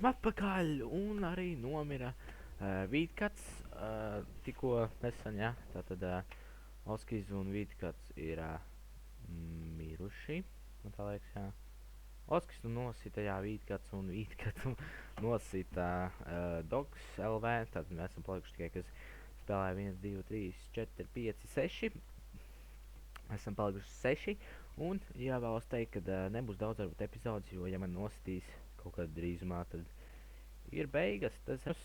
Atpakaļ un arī nomira Vītkats tikko nesen, ja? Tātad Oskis un Vītkats ir miruši, man tā liekas, jā. Oskis nosita, jā, Vītkats un Vītkatu nosita Dogs LV, tātad mēs esam palikuši tikai, kas spēlēja 1, 2, 3, 4, 5, 6. Esam palikuši 6, un jāvēlas teikt, ka nebūs daudz varbūt epizodes, jo, ja man nositīs kaut kad drīzumā, tad ir beigas, tas ir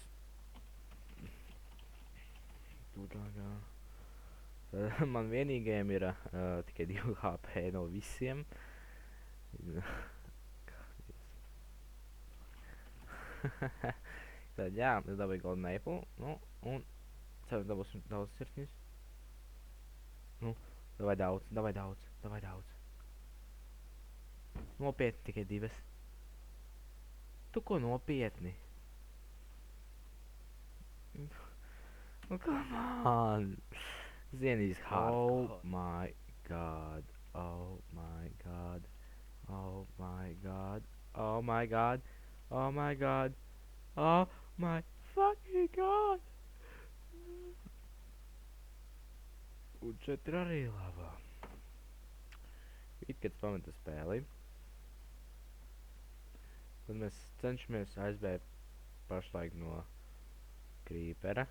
tūtākā. Man vienīgajiem ir tikai 2 HP no visiem. Tad jā, es dabūju Golden Apple, nu, un ceru dabūsim daudz sirsnīs. Nu, davai daudz. Nopietni tikai 2. Tu ko nopietni? Nu, come on! Zienīs hard. Oh my god. Oh my god. Oh my god. Oh my god. Oh my god. Oh my fucking god. Un šeit ir arī lava. Vītkats pameta spēli. Tad mēs cenšamies aizbēgt pašlaik no Creepera.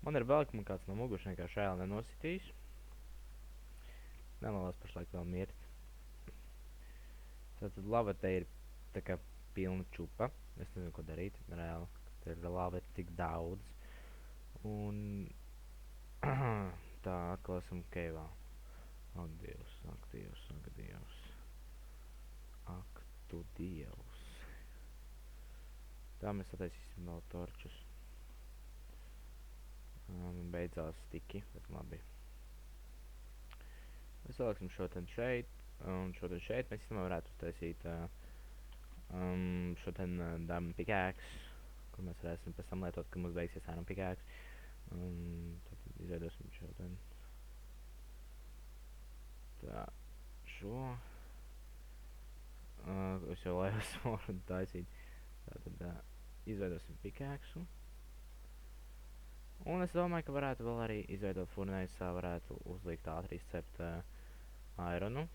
Man ir vēl, ka man kāds no muguši vienkārši reāli nenositīs. Nevēlos pašlaik vēl mirt. Tātad lava te ir tā kā pilna čupa. Es nezinu, ko darīt, reāli. Te ir lava tik daudz. Un tā, atkal esam keivā. Ak, Dievs, ak, Dievs, ak, Dievs. Ak, tu Dievs. Tā mēs sataisīsim vēl torčus. Beidzās stiki, bet labi. Mēs saliksim šodien šeit, un šodien šeit mēs īstenībā varētu uztaisīt šodien diamond pickaxe, kur mēs varēsim pēc tam lietot, kad mums beigsies iron pickaxe. Tad izveidosim šodien. Tā, šo. Es jau lejos varu taisīt. Tātad izveidosim pickaxe. Un es domāju, ka varētu vēl arī izveidot furnace, varētu uzlikt ātri izcept ironu,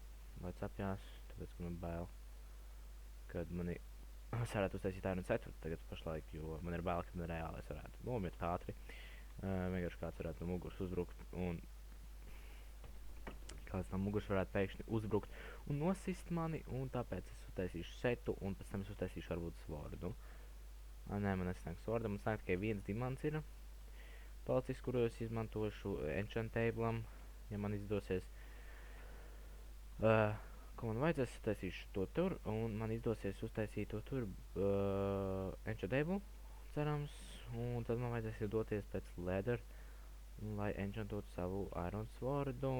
lai cepjās, tāpēc, ka man bail, kad mani es varētu uztaisīt ironu 4 tagad pašlaik, jo man ir bail, ka man reāli es varētu nomirt ātri. Vienkārši kāds varētu no muguras uzbrukt, un kāds no muguras varētu pēkšņi uzbrukt un nosist mani, un tāpēc es uztaisīšu setu, un pēc tam es uztaisīšu varbūt svordu. Nē, man nesnāk svorda, man snāk tikai 1 dimants ir palicis, kuru es izmantošu enchantablam, ja man izdosies. Ko man vajadzēs, uztaisīšu to tur, un man izdosies uztaisīt to tur enchantable, cerams, un tad man vajadzēs doties pēc leather, lai enchantotu savu iron swordu.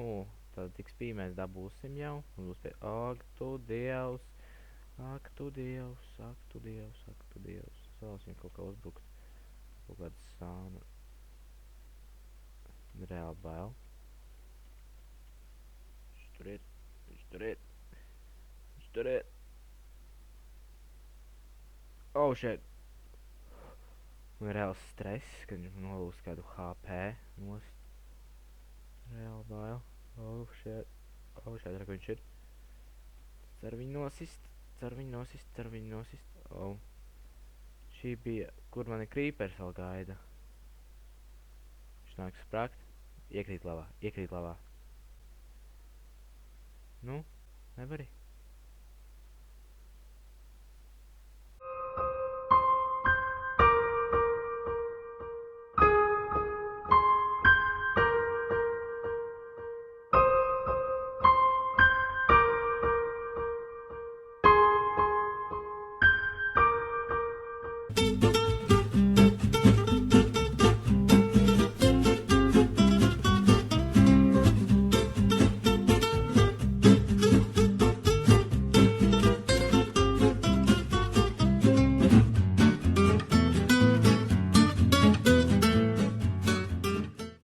Tad XP mēs dabūsim jau, un būs pie... Ak, tu Dievs! Ak, tu Dievs! Ak, tu Dievs! Ak, tu Dievs! Es vēlos viņu kaut kā uzbrukt. Kaut kāda sāna. Reāli bail. Viņš tur ir. Oh, shit. Man ir reāls stress, kad viņš nolūst kādu HP nost. Reāli bail. Oh, shit. Re, ka viņš ir. Ceru viņu nosist. Oh. Šī bija, kur mani creepers vēl gaida. Viņš nāk sprakt. Iekrīt lavā. Nu, nevari.